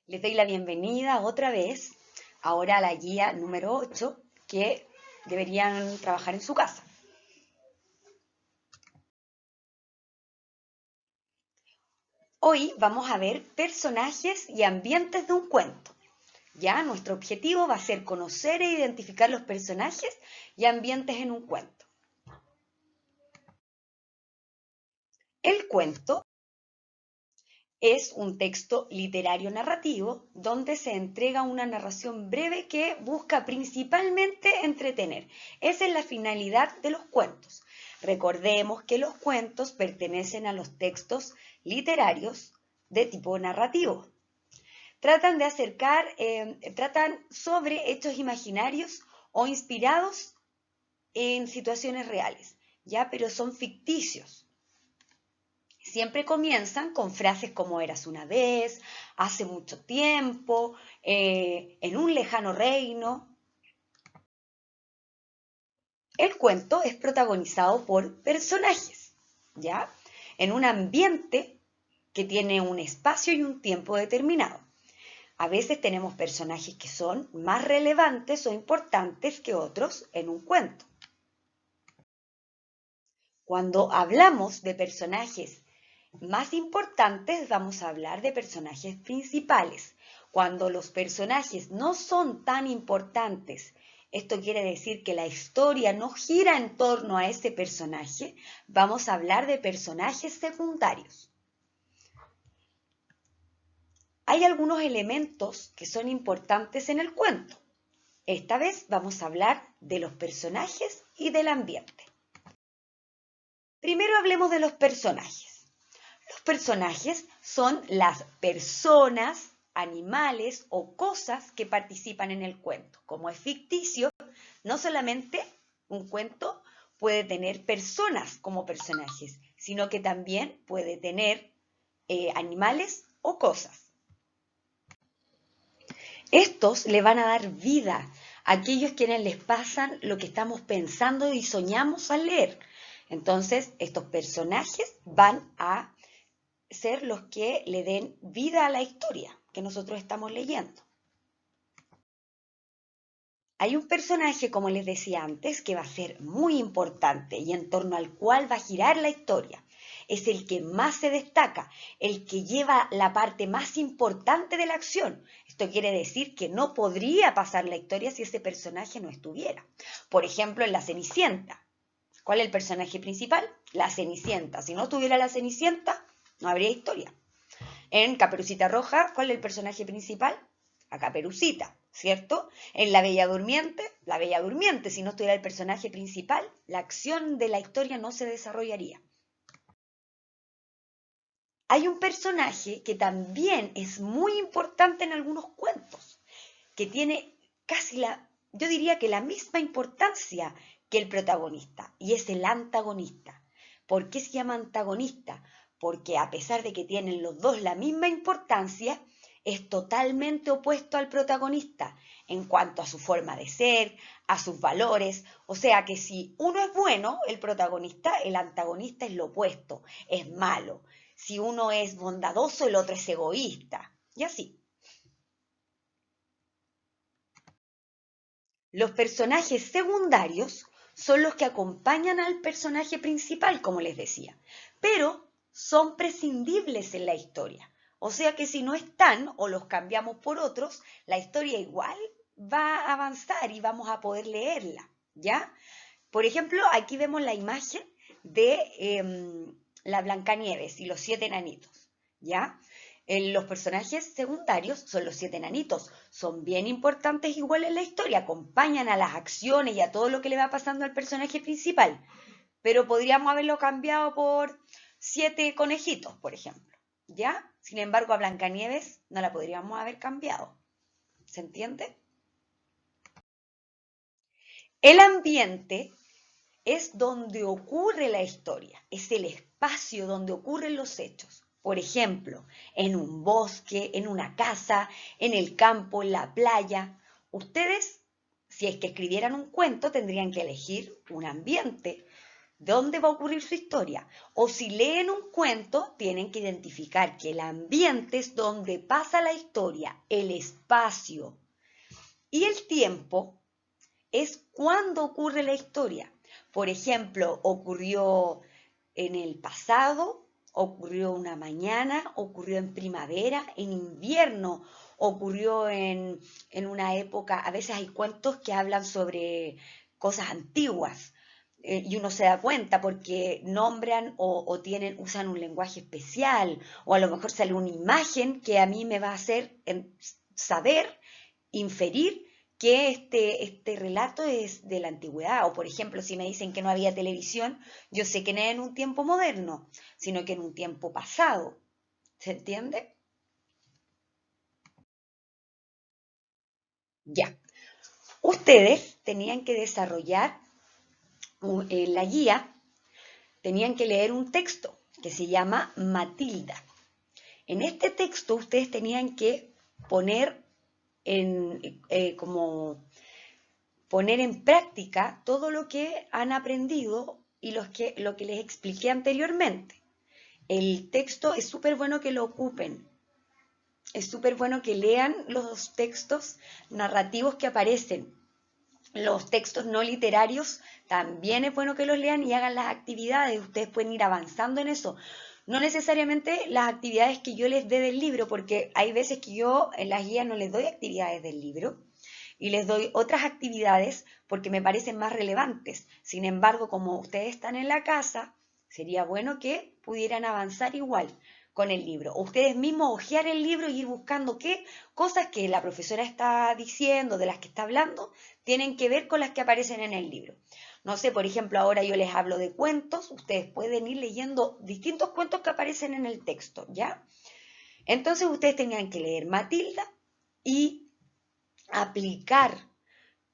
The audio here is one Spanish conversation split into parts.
Les doy la bienvenida otra vez, ahora a la guía número 8, que deberían trabajar en su casa. Hoy vamos a ver personajes y ambientes de un cuento. Ya, nuestro objetivo va a ser conocer e identificar los personajes y ambientes en un cuento. El cuento es un texto literario narrativo donde se entrega una narración breve que busca principalmente entretener. Esa es la finalidad de los cuentos. Recordemos que los cuentos pertenecen a los textos literarios de tipo narrativo. Tratan sobre hechos imaginarios o inspirados en situaciones reales, ¿ya? Pero son ficticios. Siempre comienzan con frases como eras una vez, hace mucho tiempo, en un lejano reino. El cuento es protagonizado por personajes, ¿ya? En un ambiente que tiene un espacio y un tiempo determinado. A veces tenemos personajes que son más relevantes o importantes que otros en un cuento. Cuando hablamos de personajes más importantes, vamos a hablar de personajes principales. Cuando los personajes no son tan importantes, esto quiere decir que la historia no gira en torno a ese personaje, vamos a hablar de personajes secundarios. Hay algunos elementos que son importantes en el cuento. Esta vez vamos a hablar de los personajes y del ambiente. Primero hablemos de los personajes. Los personajes son las personas, animales o cosas que participan en el cuento. Como es ficticio, no solamente un cuento puede tener personas como personajes, sino que también puede tener animales o cosas. Estos le van a dar vida a aquellos quienes les pasan lo que estamos pensando y soñamos al leer. Entonces, estos personajes van a ser los que le den vida a la historia que nosotros estamos leyendo. Hay un personaje, como les decía antes, que va a ser muy importante y en torno al cual va a girar la historia. Es el que más se destaca, el que lleva la parte más importante de la acción. Esto quiere decir que no podría pasar la historia si ese personaje no estuviera. Por ejemplo, en La Cenicienta. ¿Cuál es el personaje principal? La Cenicienta. Si no estuviera la Cenicienta, no habría historia. En Caperucita Roja, ¿cuál es el personaje principal? La Caperucita, ¿cierto? En La Bella Durmiente, si no estuviera el personaje principal, la acción de la historia no se desarrollaría. Hay un personaje que también es muy importante en algunos cuentos, que tiene yo diría que la misma importancia que el protagonista, y es el antagonista. ¿Por qué se llama antagonista? Porque a pesar de que tienen los dos la misma importancia, es totalmente opuesto al protagonista en cuanto a su forma de ser, a sus valores. O sea que si uno es bueno, el protagonista, el antagonista es lo opuesto, es malo. Si uno es bondadoso, el otro es egoísta. Y así. Los personajes secundarios son los que acompañan al personaje principal, como les decía, pero son prescindibles en la historia. O sea que si no están o los cambiamos por otros, la historia igual va a avanzar y vamos a poder leerla, ¿ya? Por ejemplo, aquí vemos la imagen de la Blancanieves y los 7 enanitos, ¿ya? Los personajes secundarios son los 7 enanitos, son bien importantes igual en la historia, acompañan a las acciones y a todo lo que le va pasando al personaje principal, pero podríamos haberlo cambiado por 7 conejitos, por ejemplo, ¿ya? Sin embargo, a Blancanieves no la podríamos haber cambiado, ¿se entiende? El ambiente es donde ocurre la historia, es el espacio donde ocurren los hechos. Por ejemplo, en un bosque, en una casa, en el campo, en la playa. Ustedes, si es que escribieran un cuento, tendrían que elegir un ambiente dónde va a ocurrir su historia. O si leen un cuento, tienen que identificar que el ambiente es donde pasa la historia, el espacio. Y el tiempo es cuando ocurre la historia. Por ejemplo, ocurrió en el pasado, ocurrió una mañana, ocurrió en primavera, en invierno, ocurrió en una época. A veces hay cuentos que hablan sobre cosas antiguas, y uno se da cuenta porque nombran o usan un lenguaje especial, o a lo mejor sale una imagen que a mí me va a hacer saber, inferir que este relato es de la antigüedad. O por ejemplo, si me dicen que no había televisión, yo sé que no es en un tiempo moderno, sino que en un tiempo pasado. ¿Se entiende? Ya. Ustedes tenían que desarrollar la guía, tenían que leer un texto que se llama Matilda. En este texto ustedes tenían que poner como poner en práctica todo lo que han aprendido y lo que les expliqué anteriormente. El texto es súper bueno que lo ocupen. Es súper bueno que lean los textos narrativos que aparecen. Los textos no literarios también es bueno que los lean y hagan las actividades. Ustedes pueden ir avanzando en eso. No necesariamente las actividades que yo les dé del libro, porque hay veces que yo en las guías no les doy actividades del libro y les doy otras actividades porque me parecen más relevantes. Sin embargo, como ustedes están en la casa, sería bueno que pudieran avanzar igual con el libro. O ustedes mismos hojear el libro y ir buscando qué cosas que la profesora está diciendo, de las que está hablando, tienen que ver con las que aparecen en el libro. No sé, por ejemplo, ahora yo les hablo de cuentos, ustedes pueden ir leyendo distintos cuentos que aparecen en el texto, ¿ya? Entonces ustedes tenían que leer Matilda y aplicar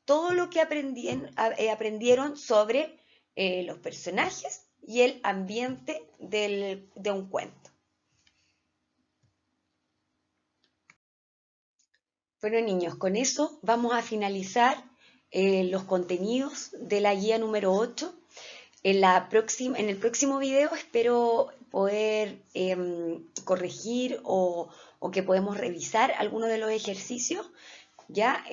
todo lo que aprendieron sobre los personajes y el ambiente de un cuento. Bueno, niños, con eso vamos a finalizar los contenidos de la guía número 8. En el próximo video espero poder corregir o que podemos revisar algunos de los ejercicios. ¿Ya?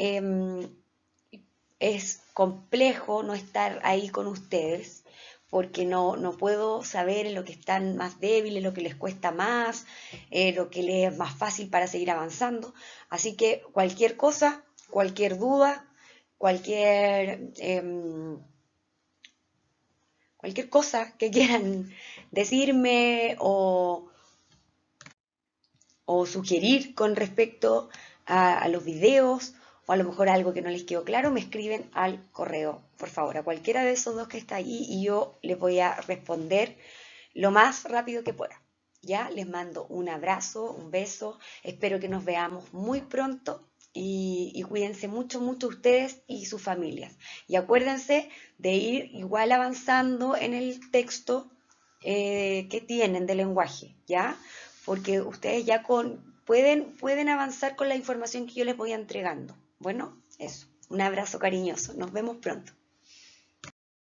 Es complejo no estar ahí con ustedes porque no puedo saber en lo que están más débiles, lo que les cuesta más, lo que les es más fácil para seguir avanzando. Así que cualquier cosa, cualquier duda, cualquier cosa que quieran decirme o sugerir con respecto a los videos o a lo mejor algo que no les quedó claro, me escriben al correo, por favor, a cualquiera de esos dos que está ahí y yo les voy a responder lo más rápido que pueda. Ya, les mando un abrazo, un beso, espero que nos veamos muy pronto y cuídense mucho, mucho ustedes y sus familias. Y acuérdense de ir igual avanzando en el texto que tienen de lenguaje, ¿ya? Porque ustedes ya pueden avanzar con la información que yo les voy entregando. Bueno, eso. Un abrazo cariñoso. Nos vemos pronto.